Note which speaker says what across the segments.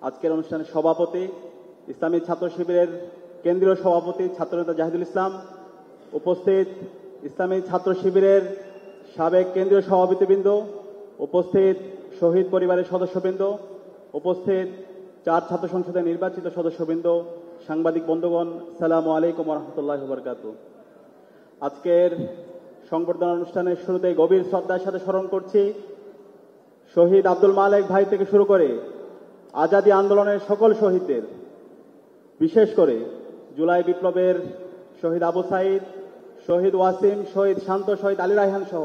Speaker 1: আজকের অনুষ্ঠানের সভাপতি, ইসলামী ছাত্র শিবিরের কেন্দ্রীয় সভাপতি ছাত্রনেতা জাহিদুল ইসলাম, উপস্থিত ইসলামী ছাত্র শিবিরের সাবেক কেন্দ্রীয় সভাপতিবৃন্দ, উপস্থিত শহীদ পরিবারের সদস্যবৃন্দ, উপস্থিত 4 ছাত্র সংসদের নির্বাচিত সদস্যবৃন্দ, সাংবাদিক বন্ধুগণ, আসসালামু আলাইকুম ওয়া রাহমাতুল্লাহি ওয়া বারাকাতুহু। আজকের সংবর্ধনা অনুষ্ঠানের শুরুতে গভীর শ্রদ্ধার সাথে স্মরণ করছি শহীদ আব্দুল মালেক ভাই থেকে শুরু করে আজাদী আন্দোলনের সকল শহীদদের, বিশেষ করে জুলাই বিপ্লবের শহীদ আবু সাইদ, শহীদ ওয়াসিম, শহীদ শান্ত, শহীদ আলী রায়হান সহ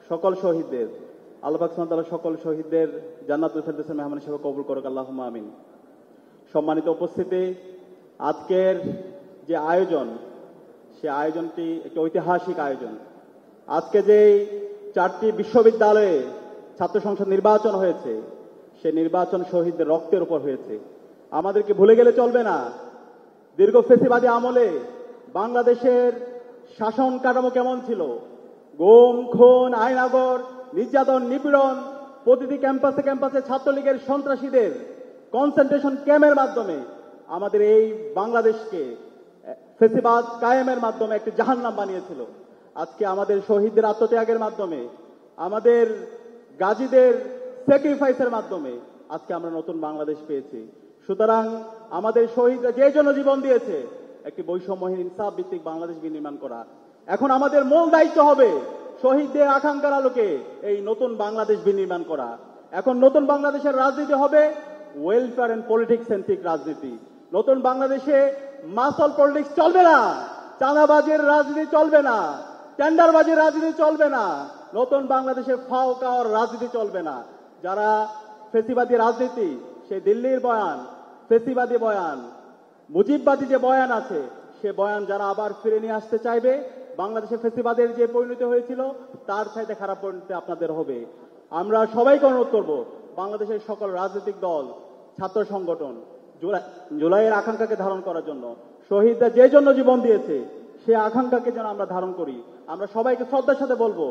Speaker 1: সকল শহীদদের। আল্লাহ পাক সুবহানাহু ওয়া তাআলা সকল শহীদদের জান্নাতুল ফেরদৌসের মেহমান হিসেবে কবুল করুক, আল্লাহুম্মা আমিন। সম্মানিত উপস্থিতি, আজকের যে আয়োজন, সে আয়োজনটি একটি ঐতিহাসিক আয়োজন। আজকে যে 4টি বিশ্ববিদ্যালয়ে ছাত্র সংসদ নির্বাচন হয়েছে, সে নির্বাচন শহীদদের রক্তের উপর হয়েছে। আমাদেরকে ভুলে গেলে চলবে না, দীর্ঘ ফেসিবাদী আমলে বাংলাদেশের শাসন কাঠামো কেমন ছিল। গুম, খুন, আইনাগর, নির্যাতন, নিপীড়ন, প্রতিটি ক্যাম্পাসে ক্যাম্পাসে ছাত্রলীগের সন্ত্রাসীদের কনসেন্ট্রেশন ক্যাম্পের মাধ্যমে আমাদের এই বাংলাদেশকে ফেসিবাদ কায়েমের মাধ্যমে একটি জাহান্নাম বানিয়েছিল। আজকে আমাদের শহীদদের আত্মত্যাগের মাধ্যমে, আমাদের গাজীদের স্যাক্রিফাইসের মাধ্যমে আজকে আমরা নতুন বাংলাদেশ পেয়েছি। সুতরাং আমাদের শহীদরা যে জন্য জীবন দিয়েছে, একটি বৈষম্যহীন ইনসাফ ভিত্তিক বাংলাদেশ বিনির্মাণ করা। এখন আমাদের মূল দায়িত্ব হবে শহীদদের আকাঙ্ক্ষার আলোকে এই নতুন বাংলাদেশ বিনির্মাণ করা। এখন নতুন বাংলাদেশের রাজনীতি হবে ওয়েলফেয়ার এন্ড পলিটিক্স সেন্ট্রিক রাজনীতি। নতুন বাংলাদেশে মাসল পলিটিক্স চলবে না, চাঁদাবাজির রাজনীতি চলবে না, টেন্ডারবাজির রাজনীতি চলবে না, নতুন বাংলাদেশে ফাও কাওয়ার রাজনীতি চলবে না। যারা ফেসিবাদী রাজনীতি, সেই দিল্লির বয়ান, ফেসিবাদী বয়ান, মুজিববাদী যে বয়ান আছে, সে বয়ান যারা আবার ফিরে নিয়ে আসতে চাইবে, বাংলাদেশে ফেসিবাদের যে পরিণতি হয়েছিল তার চাইতে খারাপ পরিণতি আপনাদের হবে। আমরা সবাইকে অনুরোধ করব, বাংলাদেশের সকল রাজনৈতিক দল, ছাত্র সংগঠন জুলাইয়ের আকাঙ্ক্ষাকে ধারণ করার জন্য, শহীদরা যে জন্য জীবন দিয়েছে সে আকাঙ্ক্ষাকে যেন আমরা ধারণ করি। আমরা সবাইকে শ্রদ্ধার সাথে বলবো,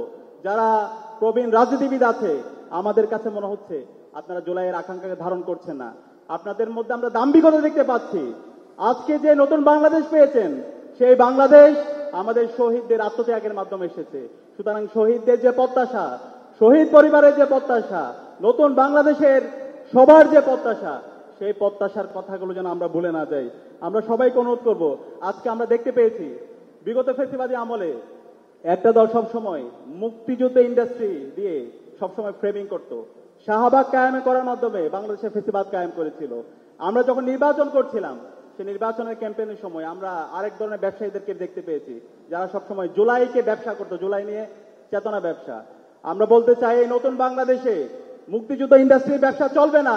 Speaker 1: যারা প্রবীণ রাজনীতিবিদ আছে, আমাদের কাছে মনে হচ্ছে আপনারা জুলাইয়ের আকাঙ্ক্ষাকে ধারণ করছেন না। আপনাদের মধ্যে আমরা দাম্ভিকতা দেখতে পাচ্ছি। আজকে যে নতুন বাংলাদেশ পেয়েছেন, সেই বাংলাদেশ আমাদের শহীদদের আত্মত্যাগের মাধ্যমে এসেছে। সুতরাং শহীদদের যে প্রত্যাশা, শহীদ পরিবারের যে প্রত্যাশা, নতুন বাংলাদেশের সবার যে প্রত্যাশা, সেই প্রত্যাশার কথাগুলো যেন আমরা ভুলে না যাই। আমরা সবাইকে অনুরোধ করব, আজকে আমরা দেখতে পেয়েছি বিগত ফেসিবাদী আমলে একটা দল সবসময় মুক্তিযুদ্ধ ইন্ডাস্ট্রি দিয়ে সবসময় ফ্রেমিং করত। শাহবাগ কায়েম করার মাধ্যমে বাংলাদেশের ফেসিবাদ কায়েম করেছিল। আমরা যখন নির্বাচন করছিলাম, সেই নির্বাচনের ক্যাম্পেইনের সময় আমরা আরেক ধরনের ব্যবসায়ীদেরকে দেখতে পেয়েছি, যারা সবসময় জুলাইকে ব্যবসা করতো, জুলাই নিয়ে চেতনা ব্যবসা। আমরা বলতে চাই, এই নতুন বাংলাদেশে মুক্তিযুদ্ধ ইন্ডাস্ট্রির ব্যবসা চলবে না,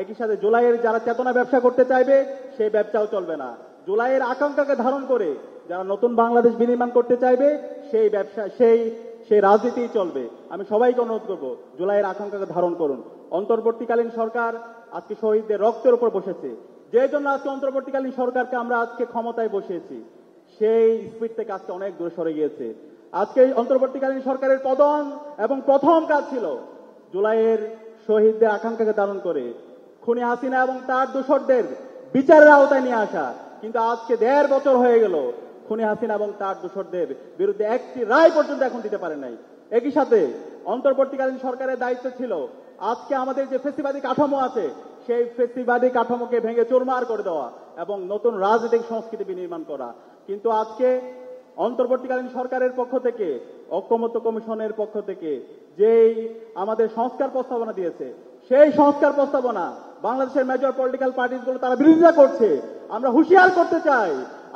Speaker 1: একই সাথে জুলাইয়ের যারা চেতনা ব্যবসা করতে চাইবে সেই ব্যবসাও চলবে না। জুলাইয়ের আকাঙ্ক্ষাকে ধারণ করে যারা নতুন বাংলাদেশ বিনির্মাণ করতে চাইবে, সেই ব্যবসা সেই রাজনীতিই চলবে। আমি সবাইকে অনুরোধ করব, জুলাইয়ের আকাঙ্ক্ষাকে ধারণ করুন। অন্তর্বর্তীকালীন সরকার আজকে শহীদদের রক্তের উপর বসেছে, যে জন্য আজকে অন্তর্বর্তীকালীন সরকারকে আমরা আজকে ক্ষমতায় বসিয়েছি, সেই স্পিড থেকে আজকে অনেক দূরে সরে গিয়েছে। আজকে অন্তর্বর্তীকালীন সরকারের প্রধান এবং প্রথম কাজ ছিল জুলাইয়ের শহীদদের আকাঙ্ক্ষাকে ধারণ করে খুনি হাসিনা এবং তার দোসরদের বিচারের আওতায় নিয়ে আসা। কিন্তু আজকে 1.5 বছর হয়ে গেল, খুনি হাসিনা এবং তার দোসরদের বিরুদ্ধে একটি রায় পর্যন্ত এখন দিতে পারে নাই। একই সাথে অন্তর্বর্তীকালীন সরকারের দায়িত্ব ছিল আজকে আমাদের যে ফেসিবাদী কাঠামো আছে, সেই ফেসিবাদী কাঠামোকে ভেঙে চুরমার করে দেওয়া এবং নতুন রাজনৈতিক সংস্কৃতি বিনির্মাণ করা। কিন্তু আজকে অন্তর্বর্তীকালীন সরকারের পক্ষ থেকে, ঐকমত্য কমিশনের পক্ষ থেকে যেই আমাদের সংস্কার প্রস্তাবনা দিয়েছে, সেই সংস্কার প্রস্তাবনা বাংলাদেশের মেজর পলিটিক্যাল পার্টিগুলো তারা বিরোধিতা করছে। আমরা হুঁশিয়ার করতে চাই,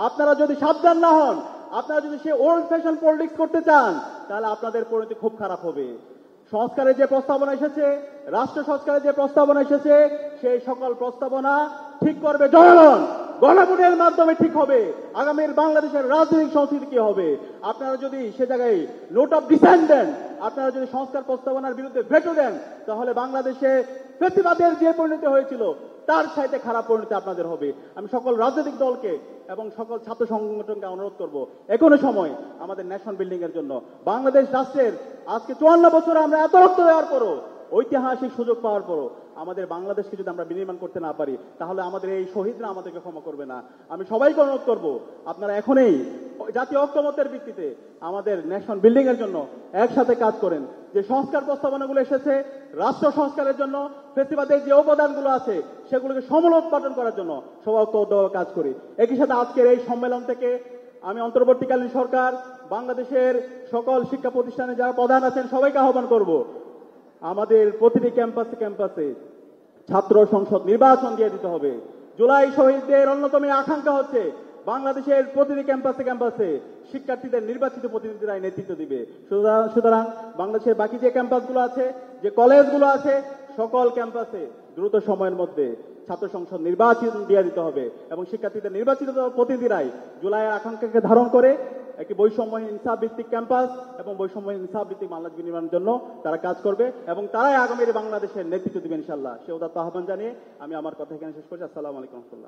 Speaker 1: আপনারা যদি সাবধান না হন, আপনারা যদি সেই ওল্ড ফ্যাশন পলিটিক্স করতে চান, তাহলে আপনাদের পরিণতি খুব খারাপ হবে। সংস্কারের যে প্রস্তাবনা এসেছে, রাষ্ট্র সংস্কারের যে প্রস্তাবনা এসেছে, সেই সকল প্রস্তাবনা ঠিক করবে জনগণ, গণভোটের মাধ্যমে ঠিক হবে আগামীর বাংলাদেশের রাজনৈতিক সংস্কৃতি কি হবে। আপনারা যদি সে জায়গায় নোট অফ ডিসেন্ট দেন, আপনারা যদি সংস্কার প্রস্তাবনার বিরুদ্ধে ভেটো দেন, তাহলে বাংলাদেশে ফেসিবাদের যে পরিণতি হয়েছিল তার চাইতে খারাপ পরিণতি আপনাদের হবে। আমি সকল রাজনৈতিক দলকে এবং সকল ছাত্র সংগঠনকে অনুরোধ করব, এখনো সময় আমাদের ন্যাশন বিল্ডিং এর জন্য। বাংলাদেশ রাষ্ট্রের আজকে 54 বছর আমরা এত রক্ত দেওয়ার পরও, ঐতিহাসিক সুযোগ পাওয়ার পরও আমাদের বাংলাদেশকে যদি আমরা বিনির্মাণ করতে না পারি, তাহলে আমাদের এই শহীদরা আমাদেরকে ক্ষমা করবে না। আমি সবাইকে অনুরোধ করব, আপনারা এখনই জাতীয় ঐক্যমত্যের ভিত্তিতে আমাদের নেশন বিল্ডিং এর জন্য একসাথে কাজ করেন। যে সংস্কার প্রস্তাবনাগুলো এসেছে রাষ্ট্র সংস্কারের জন্য, ফেসিবাদের যে অবদানগুলো আছে সেগুলোকে সমূলোৎপাটন করার জন্য সবাই কাজ করি। একই সাথে আজকের এই সম্মেলন থেকে আমি অন্তর্বর্তীকালীন সরকার, বাংলাদেশের সকল শিক্ষা প্রতিষ্ঠানে যারা প্রধান আছেন সবাইকে আহ্বান করব, আমাদের প্রতিটি ক্যাম্পাসে ক্যাম্পাসে ছাত্র সংসদ নির্বাচন দিয়ে দিতে হবে। জুলাই শহীদদের অন্যতম আকাঙ্ক্ষা হচ্ছে বাংলাদেশের প্রতিটি ক্যাম্পাসে ক্যাম্পাসে শিক্ষার্থীদের নির্বাচিত প্রতিনিধিরাই নেতৃত্ব দিবে। সুতরাং বাংলাদেশের বাকি যে ক্যাম্পাসগুলো আছে, যে কলেজগুলো আছে, সকল ক্যাম্পাসে দ্রুত সময়ের মধ্যে ছাত্র সংসদ নির্বাচন দিয়ে দিতে হবে এবং শিক্ষার্থীদের নির্বাচিত প্রতিনিধিরাই জুলাইয়ের আকাঙ্ক্ষাকে ধারণ করে একটি বৈষম্যহীন ইনসাফ ভিত্তিক ক্যাম্পাস এবং বৈষম্যহীন ইনসাফ ভিত্তিক বাংলাদেশ বিনির্মাণের জন্য তারা কাজ করবে এবং তারাই আগামীর বাংলাদেশের নেতৃত্ব দিবে ইনশাআল্লাহ। সে উদাত্ত আহ্বান জানিয়ে আমি আমার কথা এখানে শেষ করছি। আসসালামু আলাইকুম।